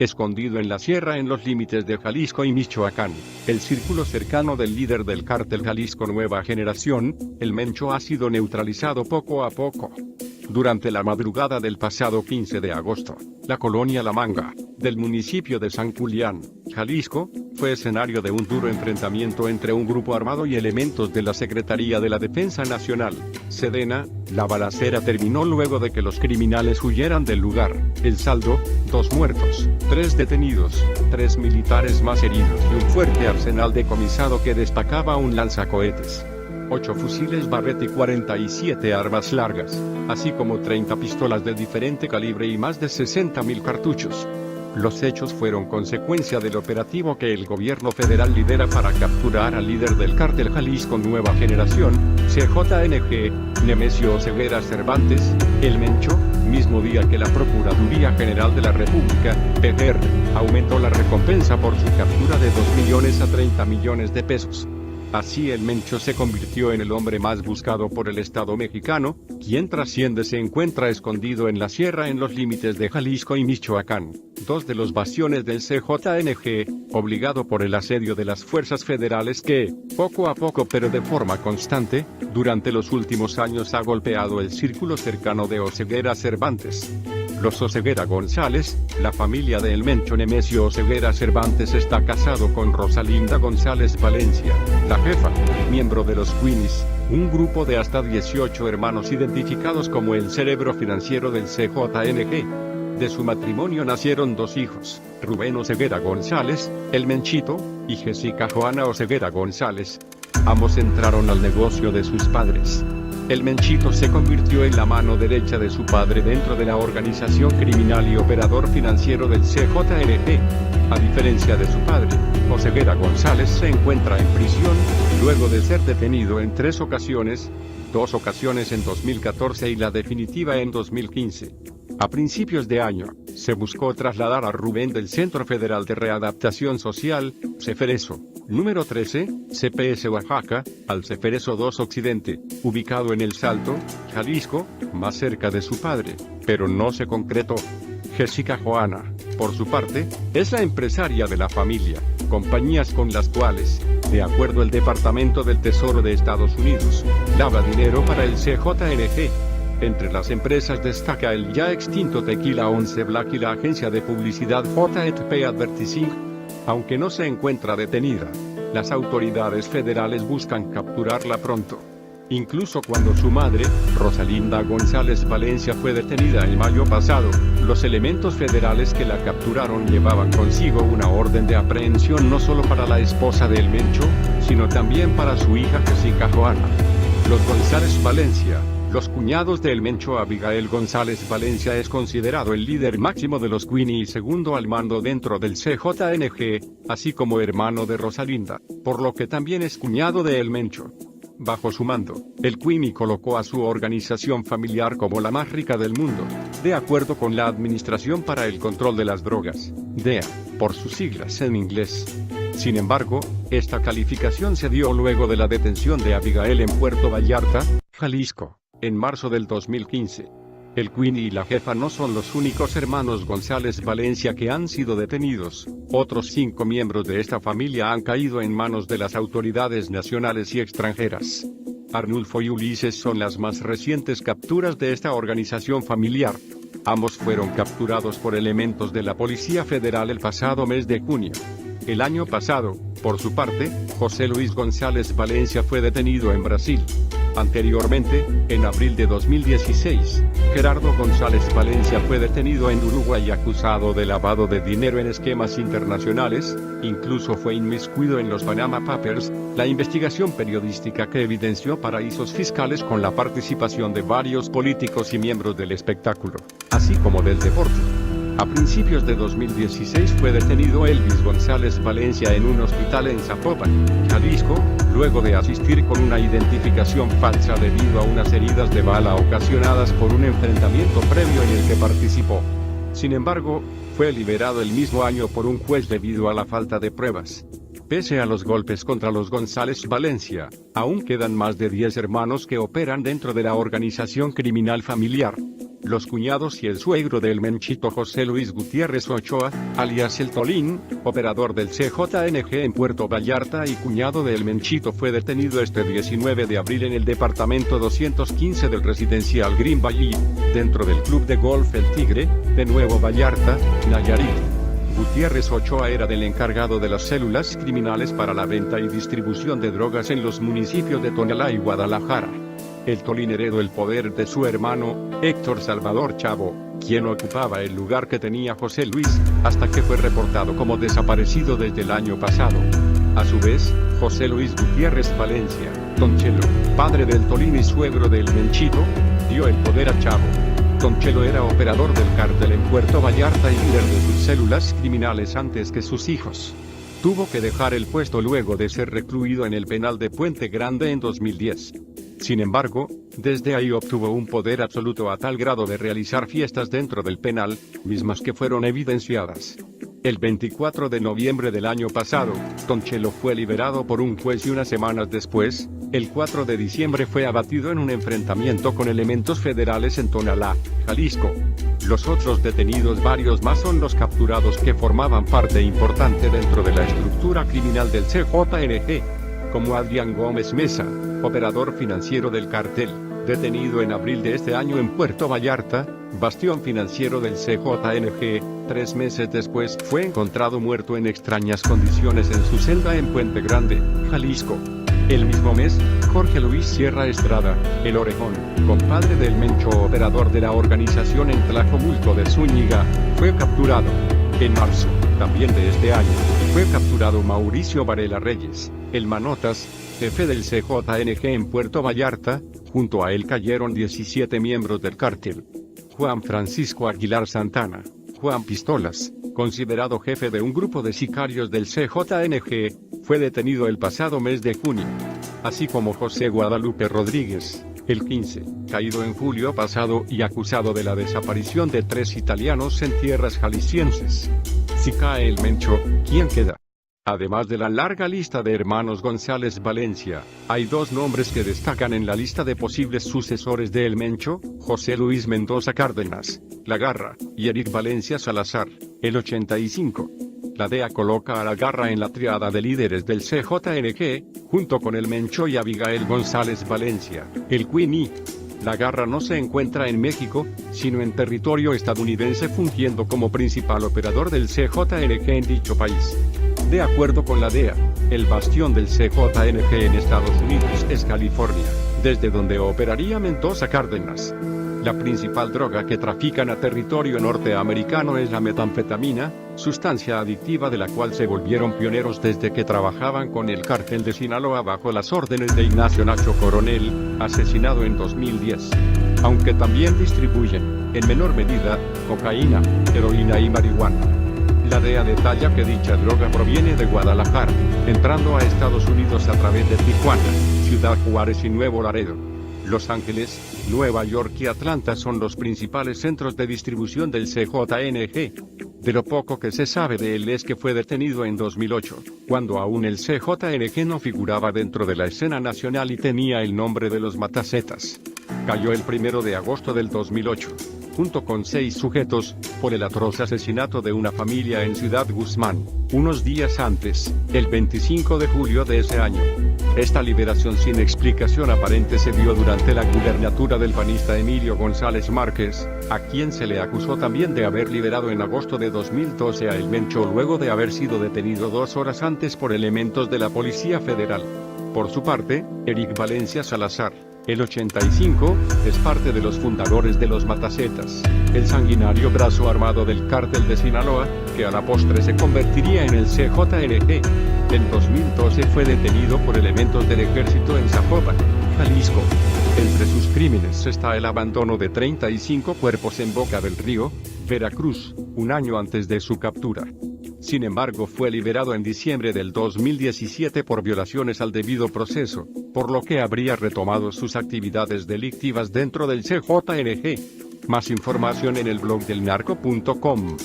escondido en la sierra en los límites de Jalisco y Michoacán. El círculo cercano del líder del cártel Jalisco Nueva Generación, el Mencho, ha sido neutralizado poco a poco. Durante la madrugada del pasado 15 de agosto, la colonia La Manga, del municipio de San Julián, Jalisco, fue escenario de un duro enfrentamiento entre un grupo armado y elementos de la Secretaría de la Defensa Nacional, Sedena. La balacera terminó luego de que los criminales huyeran del lugar. El saldo: 2 muertos, 3 detenidos, 3 militares más heridos y un fuerte arsenal decomisado que destacaba un lanzacohetes, 8 fusiles Barrett y 47 armas largas, así como 30 pistolas de diferente calibre y más de 60.000 cartuchos. Los hechos fueron consecuencia del operativo que el gobierno federal lidera para capturar al líder del cártel Jalisco Nueva Generación, CJNG, Nemesio Oseguera Cervantes, el Mencho, mismo día que la Procuraduría General de la República, PGR, aumentó la recompensa por su captura de 2 millones a 30 millones de pesos. Así el Mencho se convirtió en el hombre más buscado por el Estado mexicano, quien trasciende se encuentra escondido en la sierra en los límites de Jalisco y Michoacán, 2 de los bastiones del CJNG, obligado por el asedio de las fuerzas federales que, poco a poco pero de forma constante, durante los últimos años ha golpeado el círculo cercano de Oseguera Cervantes. Los Oseguera González, la familia de El Mencho Nemesio Oseguera Cervantes, está casado con Rosalinda González Valencia, la jefa, miembro de los Queenies, un grupo de hasta 18 hermanos identificados como el cerebro financiero del CJNG. De su matrimonio nacieron 2 hijos, Rubén Oseguera González, el Menchito, y Jessica Joana Oseguera González. Ambos entraron al negocio de sus padres. El Menchito se convirtió en la mano derecha de su padre dentro de la organización criminal y operador financiero del CJNG. A diferencia de su padre, Oseguera González se encuentra en prisión, luego de ser detenido en 3 ocasiones, 2 ocasiones en 2014 y la definitiva en 2015. A principios de año, se buscó trasladar a Rubén del Centro Federal de Readaptación Social, Ceferezo, número 13, CPS Oaxaca, al Ceferezo 2 Occidente, ubicado en El Salto, Jalisco, más cerca de su padre, pero no se concretó. Jessica Joana, por su parte, es la empresaria de la familia, compañías con las cuales, de acuerdo al Departamento del Tesoro de Estados Unidos, lava dinero para el CJNG. Entre las empresas destaca el ya extinto Tequila 11 Black y la agencia de publicidad J&P Advertising. Aunque no se encuentra detenida, las autoridades federales buscan capturarla pronto. Incluso cuando su madre, Rosalinda González Valencia, fue detenida en mayo pasado, los elementos federales que la capturaron llevaban consigo una orden de aprehensión no solo para la esposa del Mencho, sino también para su hija Jessica Joana. Los González Valencia, los cuñados de El Mencho. Abigail González Valencia es considerado el líder máximo de los Queenie y segundo al mando dentro del CJNG, así como hermano de Rosalinda, por lo que también es cuñado de El Mencho. Bajo su mando, el Queenie colocó a su organización familiar como la más rica del mundo, de acuerdo con la Administración para el Control de las Drogas, DEA, por sus siglas en inglés. Sin embargo, esta calificación se dio luego de la detención de Abigail en Puerto Vallarta, Jalisco, en marzo del 2015. El Queenie y la jefa no son los únicos hermanos González Valencia que han sido detenidos. Otros 5 miembros de esta familia han caído en manos de las autoridades nacionales y extranjeras. Arnulfo y Ulises son las más recientes capturas de esta organización familiar. Ambos fueron capturados por elementos de la Policía Federal el pasado mes de junio. El año pasado, por su parte, José Luis González Valencia fue detenido en Brasil. Anteriormente, en abril de 2016, Gerardo González Valencia fue detenido en Uruguay acusado de lavado de dinero en esquemas internacionales. Incluso fue inmiscuido en los Panama Papers, la investigación periodística que evidenció paraísos fiscales con la participación de varios políticos y miembros del espectáculo, así como del deporte. A principios de 2016 fue detenido Elvis González Valencia en un hospital en Zapopan, Jalisco, luego de asistir con una identificación falsa debido a unas heridas de bala ocasionadas por un enfrentamiento previo en el que participó. Sin embargo, fue liberado el mismo año por un juez debido a la falta de pruebas. Pese a los golpes contra los González Valencia, aún quedan más de 10 hermanos que operan dentro de la organización criminal familiar. los cuñados y el suegro del Menchito José Luis Gutiérrez Ochoa, alias El Tolín, operador del CJNG en Puerto Vallarta y cuñado del Menchito, fue detenido este 19 de abril en el departamento 215 del residencial Green Valley, dentro del club de golf El Tigre, de Nuevo Vallarta, Nayarit. Gutiérrez Ochoa era del encargado de las células criminales para la venta y distribución de drogas en los municipios de Tonalá y Guadalajara. El Tolín heredó el poder de su hermano, Héctor Salvador Chavo, quien ocupaba el lugar que tenía José Luis, hasta que fue reportado como desaparecido desde el año pasado. A su vez, José Luis Gutiérrez Valencia, Don Chelo, padre del Tolín y suegro del Menchito, dio el poder a Chavo. Don Chelo era operador del cártel en Puerto Vallarta y líder de sus células criminales antes que sus hijos. Tuvo que dejar el puesto luego de ser recluido en el penal de Puente Grande en 2010. Sin embargo, desde ahí obtuvo un poder absoluto a tal grado de realizar fiestas dentro del penal, mismas que fueron evidenciadas. El 24 de noviembre del año pasado, Don Chelo fue liberado por un juez y unas semanas después, el 4 de diciembre fue abatido en un enfrentamiento con elementos federales en Tonalá, Jalisco. Los otros detenidos, varios más, son los capturados que formaban parte importante dentro de la estructura criminal del CJNG, como Adrián Gómez Mesa, operador financiero del cartel, detenido en abril de este año en Puerto Vallarta, bastión financiero del CJNG. 3 meses después fue encontrado muerto en extrañas condiciones en su celda en Puente Grande, Jalisco. El mismo mes, Jorge Luis Sierra Estrada, el Orejón, compadre del Mencho, operador de la organización en Tlajomulco de Zúñiga, fue capturado. En marzo, también de este año, fue capturado Mauricio Varela Reyes, el Manotas, jefe del CJNG en Puerto Vallarta. Junto a él cayeron 17 miembros del cártel. Juan Francisco Aguilar Santana, Juan Pistolas, considerado jefe de un grupo de sicarios del CJNG, fue detenido el pasado mes de junio. Así como José Guadalupe Rodríguez, el 15, caído en julio pasado y acusado de la desaparición de 3 italianos en tierras jaliscienses. Si cae el Mencho, ¿quién queda? Además de la larga lista de hermanos González Valencia, hay 2 nombres que destacan en la lista de posibles sucesores de El Mencho: José Luis Mendoza Cárdenas, La Garra, y Eric Valencia Salazar, el 85. La DEA coloca a La Garra en la triada de líderes del CJNG, junto con El Mencho y Abigail González Valencia, el Queenie. La Garra no se encuentra en México, sino en territorio estadounidense, fungiendo como principal operador del CJNG en dicho país. De acuerdo con la DEA, el bastión del CJNG en Estados Unidos es California, desde donde operaría Mendoza Cárdenas. La principal droga que trafican a territorio norteamericano es la metanfetamina, sustancia adictiva de la cual se volvieron pioneros desde que trabajaban con el cártel de Sinaloa bajo las órdenes de Ignacio Nacho Coronel, asesinado en 2010. Aunque también distribuyen, en menor medida, cocaína, heroína y marihuana. La DEA detalla que dicha droga proviene de Guadalajara, entrando a Estados Unidos a través de Tijuana, Ciudad Juárez y Nuevo Laredo. Los Ángeles, Nueva York y Atlanta son los principales centros de distribución del CJNG. De lo poco que se sabe de él es que fue detenido en 2008, cuando aún el CJNG no figuraba dentro de la escena nacional y tenía el nombre de los Matacetas. Cayó el 1 de agosto del 2008, junto con 6 sujetos, por el atroz asesinato de una familia en Ciudad Guzmán, unos días antes, el 25 de julio de ese año. Esta liberación sin explicación aparente se dio durante la gubernatura del panista Emilio González Márquez, a quien se le acusó también de haber liberado en agosto de 2012 a El Mencho luego de haber sido detenido 2 horas antes por elementos de la Policía Federal. Por su parte, Eric Valencia Salazar, el 85, es parte de los fundadores de los Matacetas, el sanguinario brazo armado del cártel de Sinaloa, que a la postre se convertiría en el CJNG. En 2012 fue detenido por elementos del ejército en Zapopan, Jalisco. Entre sus crímenes está el abandono de 35 cuerpos en Boca del Río, Veracruz, un año antes de su captura. Sin embargo, fue liberado en diciembre del 2017 por violaciones al debido proceso, por lo que habría retomado sus actividades delictivas dentro del CJNG. Más información en el blog del narco.com.